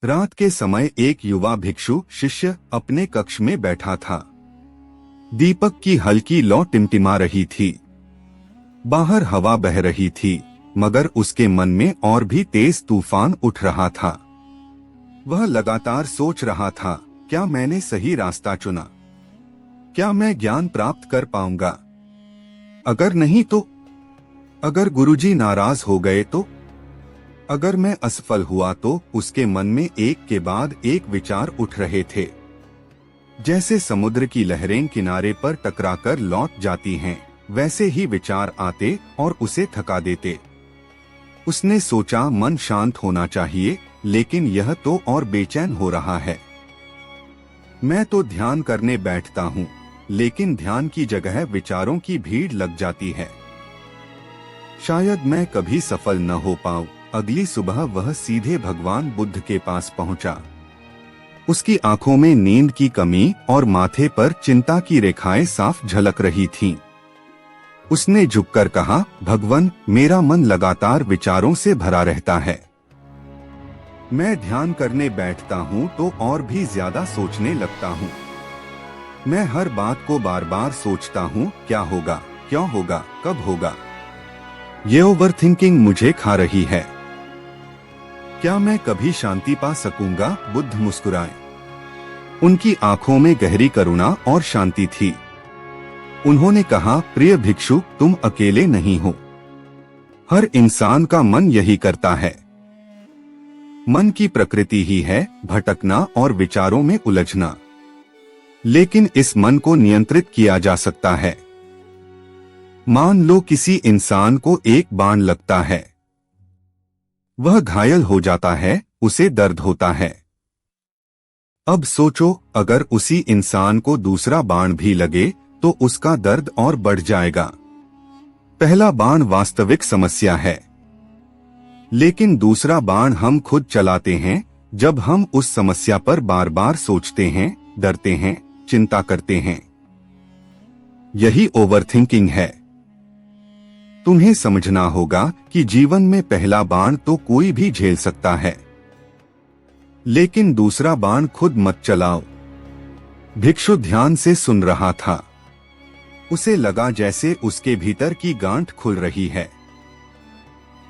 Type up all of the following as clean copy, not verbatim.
रात के समय एक युवा भिक्षु शिष्य अपने कक्ष में बैठा था। दीपक की हल्की लौ टिमटिमा रही थी। बाहर हवा बह रही थी, मगर उसके मन में और भी तेज तूफान उठ रहा था। वह लगातार सोच रहा था, क्या मैंने सही रास्ता चुना? क्या मैं ज्ञान प्राप्त कर पाऊंगा? अगर नहीं तो? अगर गुरुजी नाराज हो गए तो? अगर मैं असफल हुआ तो? उसके मन में एक के बाद एक विचार उठ रहे थे। जैसे समुद्र की लहरें किनारे पर टकराकर लौट जाती हैं, वैसे ही विचार आते और उसे थका देते। उसने सोचा, मन शांत होना चाहिए, लेकिन यह तो और बेचैन हो रहा है। मैं तो ध्यान करने बैठता हूँ, लेकिन ध्यान की जगह विचारों की भीड़ लग जाती है। शायद मैं कभी सफल न हो पाऊं। अगली सुबह वह सीधे भगवान बुद्ध के पास पहुंचा। उसकी आंखों में नींद की कमी और माथे पर चिंता की रेखाएं साफ झलक रही थीं। उसने झुककर कहा, भगवान, मेरा मन लगातार विचारों से भरा रहता है। मैं ध्यान करने बैठता हूँ तो और भी ज्यादा सोचने लगता हूँ। मैं हर बात को बार बार सोचता हूँ, क्या होगा, क्यों होगा, कब होगा। ये ओवरथिंकिंग मुझे खा रही है। क्या मैं कभी शांति पा सकूंगा? बुद्ध मुस्कुराए। उनकी आंखों में गहरी करुणा और शांति थी। उन्होंने कहा, प्रिय भिक्षु, तुम अकेले नहीं हो। हर इंसान का मन यही करता है। मन की प्रकृति ही है भटकना और विचारों में उलझना। लेकिन इस मन को नियंत्रित किया जा सकता है। मान लो किसी इंसान को एक बाण लगता है। वह घायल हो जाता है, उसे दर्द होता है। अब सोचो, अगर उसी इंसान को दूसरा बाण भी लगे तो उसका दर्द और बढ़ जाएगा। पहला बाण वास्तविक समस्या है, लेकिन दूसरा बाण हम खुद चलाते हैं जब हम उस समस्या पर बार बार सोचते हैं, डरते हैं, चिंता करते हैं। यही ओवरथिंकिंग है। तुम्हें समझना होगा कि जीवन में पहला बाण तो कोई भी झेल सकता है, लेकिन दूसरा बाण खुद मत चलाओ। भिक्षु ध्यान से सुन रहा था। उसे लगा जैसे उसके भीतर की गांठ खुल रही है।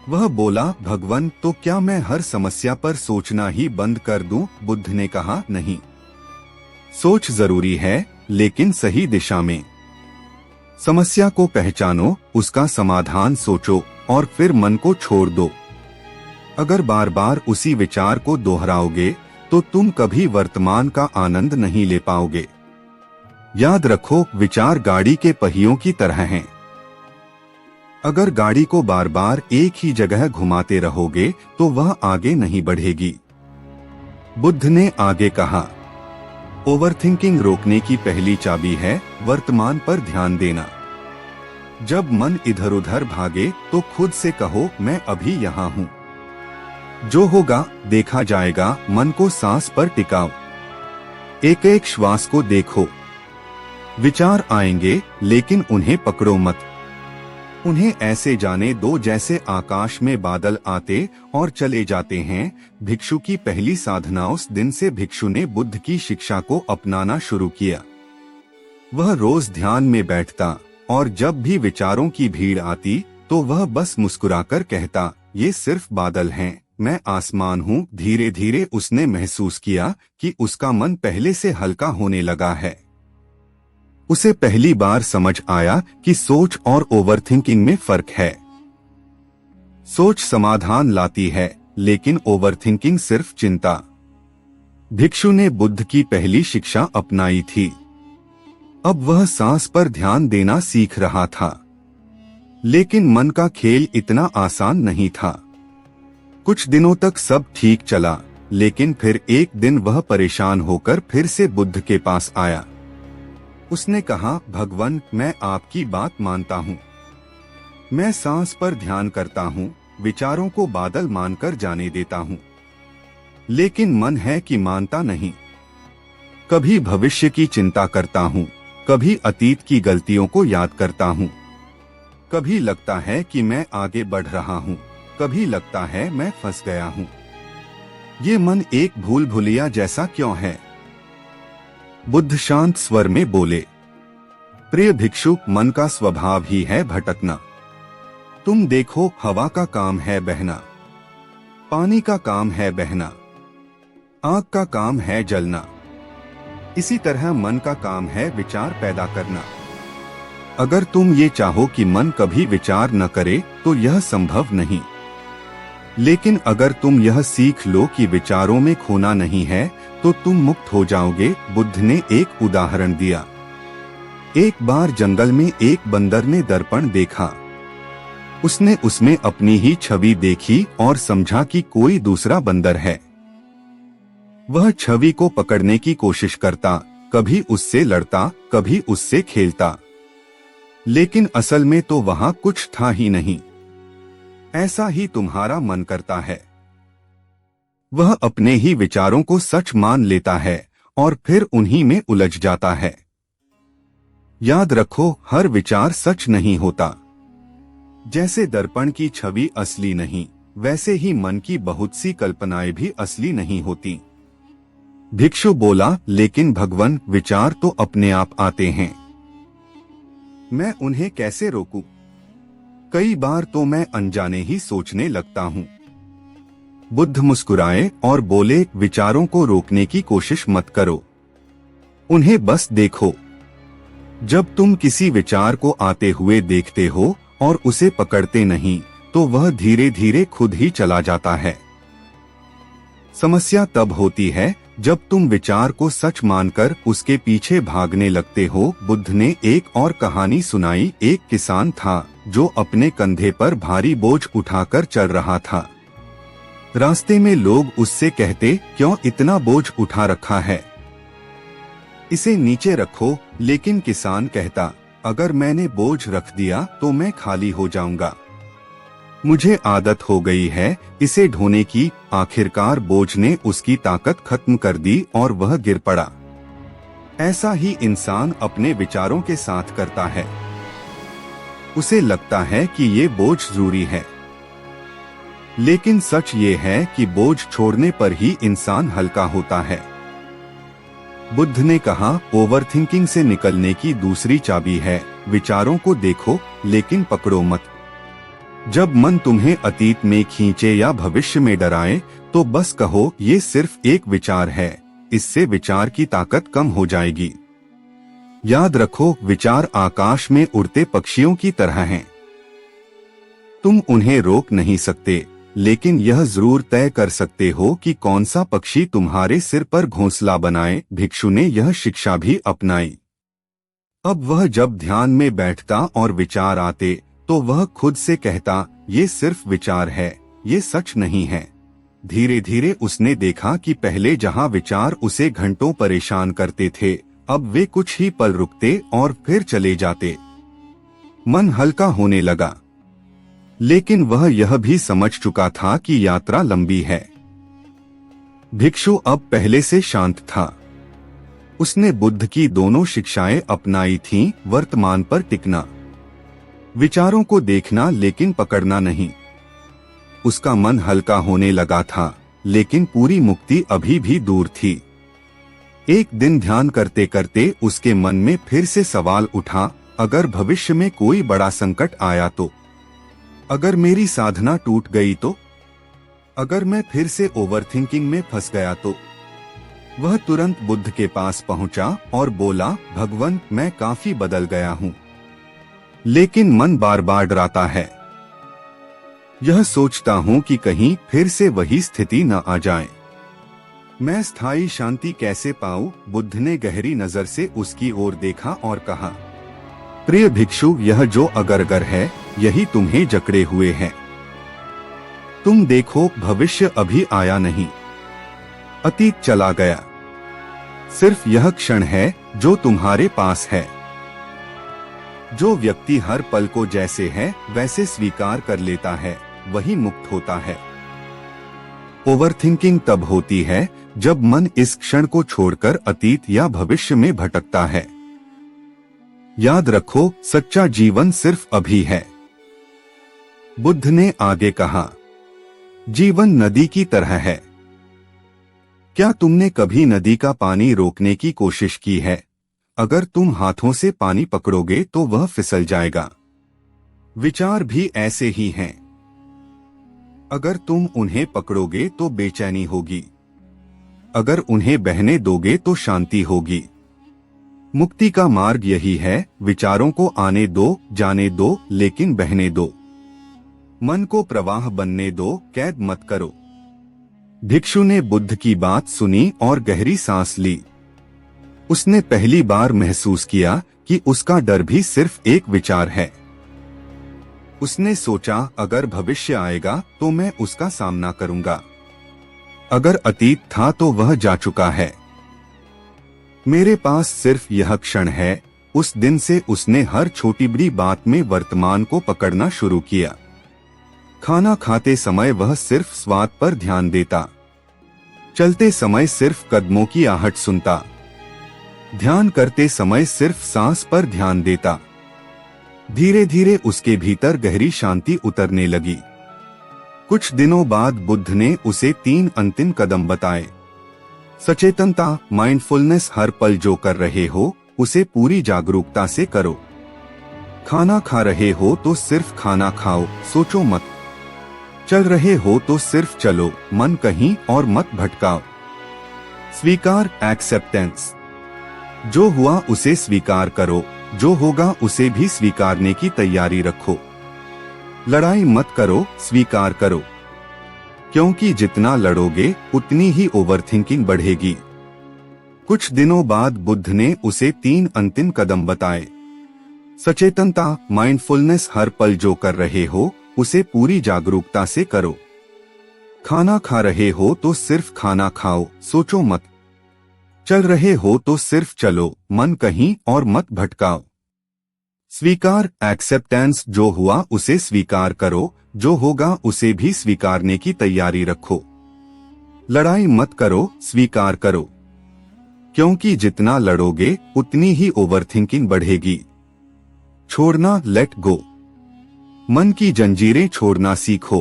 वह बोला, भगवान, तो क्या मैं हर समस्या पर सोचना ही बंद कर दूं? बुद्ध ने कहा, नहीं। सोच जरूरी है, लेकिन सही दिशा में। समस्या को पहचानो, उसका समाधान सोचो और फिर मन को छोड़ दो। अगर बार बार उसी विचार को दोहराओगे तो तुम कभी वर्तमान का आनंद नहीं ले पाओगे। याद रखो, विचार गाड़ी के पहियों की तरह हैं। अगर गाड़ी को बार बार एक ही जगह घुमाते रहोगे तो वह आगे नहीं बढ़ेगी। बुद्ध ने आगे कहा, ओवरथिंकिंग रोकने की पहली चाबी है वर्तमान पर ध्यान देना। जब मन इधर उधर भागे तो खुद से कहो, मैं अभी यहाँ हूँ। जो होगा देखा जाएगा। मन को सांस पर टिकाओ। एक एक श्वास को देखो। विचार आएंगे, लेकिन उन्हें पकड़ो मत। उन्हें ऐसे जाने दो जैसे आकाश में बादल आते और चले जाते हैं। भिक्षु की पहली साधना। उस दिन से भिक्षु ने बुद्ध की शिक्षा को अपनाना शुरू किया। वह रोज ध्यान में बैठता और जब भी विचारों की भीड़ आती तो वह बस मुस्कुराकर कहता, ये सिर्फ बादल हैं, मैं आसमान हूँ। धीरे धीरे उसने महसूस किया कि उसका मन पहले से हल्का होने लगा है। उसे पहली बार समझ आया कि सोच और ओवरथिंकिंग में फर्क है। सोच समाधान लाती है, लेकिन ओवरथिंकिंग सिर्फ चिंता। भिक्षु ने बुद्ध की पहली शिक्षा अपनाई थी। अब वह सांस पर ध्यान देना सीख रहा था, लेकिन मन का खेल इतना आसान नहीं था। कुछ दिनों तक सब ठीक चला, लेकिन फिर एक दिन वह परेशान होकर फिर से बुद्ध के पास आया। उसने कहा, भगवान, मैं आपकी बात मानता हूँ। मैं सांस पर ध्यान करता हूँ, विचारों को बादल मानकर जाने देता हूँ, लेकिन मन है कि मानता नहीं। कभी भविष्य की चिंता करता हूँ, कभी अतीत की गलतियों को याद करता हूँ। कभी लगता है कि मैं आगे बढ़ रहा हूँ, कभी लगता है मैं फंस गया हूँ। ये मन एक भूल भुलिया जैसा क्यों है? बुद्ध शांत स्वर में बोले, प्रिय भिक्षु, मन का स्वभाव ही है भटकना। तुम देखो, हवा का काम है बहना, पानी का काम है बहना, आग का काम है जलना। इसी तरह मन का काम है विचार पैदा करना। अगर तुम ये चाहो कि मन कभी विचार न करे तो यह संभव नहीं। लेकिन अगर तुम यह सीख लो कि विचारों में खोना नहीं है तो तुम मुक्त हो जाओगे। बुद्ध ने एक उदाहरण दिया। एक बार जंगल में एक बंदर ने दर्पण देखा। उसने उसमें अपनी ही छवि देखी और समझा कि कोई दूसरा बंदर है। वह छवि को पकड़ने की कोशिश करता, कभी उससे लड़ता, कभी उससे खेलता, लेकिन असल में तो वहां कुछ था ही नहीं। ऐसा ही तुम्हारा मन करता है। वह अपने ही विचारों को सच मान लेता है और फिर उन्हीं में उलझ जाता है। याद रखो, हर विचार सच नहीं होता। जैसे दर्पण की छवि असली नहीं, वैसे ही मन की बहुत सी कल्पनाएं भी असली नहीं होती। भिक्षु बोला, लेकिन भगवान, विचार तो अपने आप आते हैं, मैं उन्हें कैसे रोकूं? कई बार तो मैं अनजाने ही सोचने लगता हूं। बुद्ध मुस्कुराए और बोले, विचारों को रोकने की कोशिश मत करो, उन्हें बस देखो। जब तुम किसी विचार को आते हुए देखते हो और उसे पकड़ते नहीं तो वह धीरे धीरे खुद ही चला जाता है। समस्या तब होती है जब तुम विचार को सच मानकर उसके पीछे भागने लगते हो। बुद्ध ने एक और कहानी सुनाई। एक किसान था जो अपने कंधे पर भारी बोझ उठाकर चल रहा था। रास्ते में लोग उससे कहते, क्यों इतना बोझ उठा रखा है, इसे नीचे रखो। लेकिन किसान कहता, अगर मैंने बोझ रख दिया तो मैं खाली हो जाऊंगा, मुझे आदत हो गई है इसे ढोने की। आखिरकार बोझ ने उसकी ताकत खत्म कर दी और वह गिर पड़ा। ऐसा ही इंसान अपने विचारों के साथ करता है। उसे लगता है कि ये बोझ जरूरी है, लेकिन सच ये है कि बोझ छोड़ने पर ही इंसान हल्का होता है। बुद्ध ने कहा, ओवरथिंकिंग से निकलने की दूसरी चाबी है, विचारों को देखो लेकिन पकड़ो मत। जब मन तुम्हें अतीत में खींचे या भविष्य में डराए तो बस कहो, ये सिर्फ एक विचार है, इससे विचार की ताकत कम हो जाएगी। याद रखो, विचार आकाश में उड़ते पक्षियों की तरह हैं। तुम उन्हें रोक नहीं सकते, लेकिन यह जरूर तय कर सकते हो कि कौन सा पक्षी तुम्हारे सिर पर घोंसला बनाए। भिक्षु ने यह शिक्षा भी अपनाई। अब वह जब ध्यान में बैठता और विचार आते तो वह खुद से कहता, ये सिर्फ विचार है, ये सच नहीं है। धीरे धीरे उसने देखा कि पहले जहां विचार उसे घंटों परेशान करते थे, अब वे कुछ ही पल रुकते और फिर चले जाते। मन हल्का होने लगा, लेकिन वह यह भी समझ चुका था कि यात्रा लंबी है। भिक्षु अब पहले से शांत था। उसने बुद्ध की दोनों शिक्षाएं अपनाई थीं, वर्तमान पर टिकना, विचारों को देखना लेकिन पकड़ना नहीं। उसका मन हल्का होने लगा था, लेकिन पूरी मुक्ति अभी भी दूर थी। एक दिन ध्यान करते करते उसके मन में फिर से सवाल उठा, अगर भविष्य में कोई बड़ा संकट आया तो? अगर मेरी साधना टूट गई तो? अगर मैं फिर से ओवरथिंकिंग में फंस गया तो? वह तुरंत बुद्ध के पास पहुंचा और बोला, भगवान, मैं काफी बदल गया हूं, लेकिन मन बार बार डराता है। यह सोचता हूं कि कहीं फिर से वही स्थिति न आ जाए। मैं स्थायी शांति कैसे पाऊं? बुद्ध ने गहरी नजर से उसकी ओर देखा और कहा, प्रिय भिक्षु, यह जो अगर है यही तुम्हें जकड़े हुए है। तुम देखो, भविष्य अभी आया नहीं, अतीत चला गया, सिर्फ यह क्षण है जो तुम्हारे पास है। जो व्यक्ति हर पल को जैसे है वैसे स्वीकार कर लेता है, वही मुक्त होता है। ओवरथिंकिंग तब होती है जब मन इस क्षण को छोड़कर अतीत या भविष्य में भटकता है। याद रखो, सच्चा जीवन सिर्फ अभी है। बुद्ध ने आगे कहा, जीवन नदी की तरह है, क्या तुमने कभी नदी का पानी रोकने की कोशिश की है? अगर तुम हाथों से पानी पकड़ोगे तो वह फिसल जाएगा। विचार भी ऐसे ही हैं। अगर तुम उन्हें पकड़ोगे तो बेचैनी होगी, अगर उन्हें बहने दोगे तो शांति होगी। मुक्ति का मार्ग यही है, विचारों को आने दो, जाने दो, लेकिन बहने दो। मन को प्रवाह बनने दो, कैद मत करो। भिक्षु ने बुद्ध की बात सुनी और गहरी सांस ली। उसने पहली बार महसूस किया कि उसका डर भी सिर्फ एक विचार है। उसने सोचा, अगर भविष्य आएगा तो मैं उसका सामना करूंगा, अगर अतीत था तो वह जा चुका है, मेरे पास सिर्फ यह क्षण है। उस दिन से उसने हर छोटी बड़ी बात में वर्तमान को पकड़ना शुरू किया। खाना खाते समय वह सिर्फ स्वाद पर ध्यान देता, चलते समय सिर्फ कदमों की आहट सुनता, ध्यान करते समय सिर्फ सांस पर ध्यान देता। धीरे धीरे उसके भीतर गहरी शांति उतरने लगी। कुछ दिनों बाद बुद्ध ने उसे 3 अंतिम कदम बताए। सचेतनता, माइंडफुलनेस, हर पल जो कर रहे हो उसे पूरी जागरूकता से करो। खाना खा रहे हो तो सिर्फ खाना खाओ, सोचो मत। चल रहे हो तो सिर्फ चलो, मन कहीं और मत भटकाओ। स्वीकार, एक्सेप्टेंस, जो हुआ उसे स्वीकार करो, जो होगा उसे भी स्वीकारने की तैयारी रखो। लड़ाई मत करो, स्वीकार करो, क्योंकि जितना लड़ोगे उतनी ही ओवरथिंकिंग बढ़ेगी। कुछ दिनों बाद बुद्ध ने उसे 3 अंतिम कदम बताए। सचेतनता, माइंडफुलनेस, हर पल जो कर रहे हो उसे पूरी जागरूकता से करो। खाना खा रहे हो तो सिर्फ खाना खाओ, सोचो मत। चल रहे हो तो सिर्फ चलो, मन कहीं और मत भटकाओ। स्वीकार, एक्सेप्टेंस, जो हुआ उसे स्वीकार करो, जो होगा उसे भी स्वीकारने की तैयारी रखो। लड़ाई मत करो, स्वीकार करो, क्योंकि जितना लड़ोगे उतनी ही ओवरथिंकिंग बढ़ेगी। छोड़ना, लेट गो, मन की जंजीरें छोड़ना सीखो।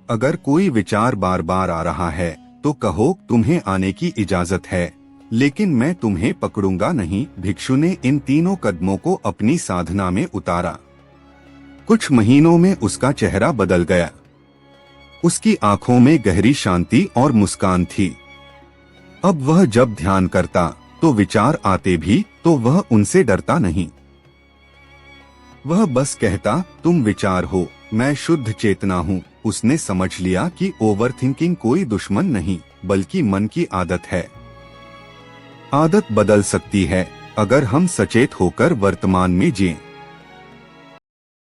अगर कोई विचार बार बार आ रहा है तो कहो, तुम्हें आने की इजाजत है, लेकिन मैं तुम्हें पकड़ूंगा नहीं। भिक्षु ने इन 3 कदमों को अपनी साधना में उतारा। कुछ महीनों में उसका चेहरा बदल गया। उसकी आंखों में गहरी शांति और मुस्कान थी। अब वह जब ध्यान करता तो विचार आते भी तो वह उनसे डरता नहीं। वह बस कहता, तुम विचार हो, मैं शुद्ध चेतना हूँ। उसने समझ लिया कि ओवरथिंकिंग कोई दुश्मन नहीं, बल्कि मन की आदत है। आदत बदल सकती है अगर हम सचेत होकर वर्तमान में जिएं।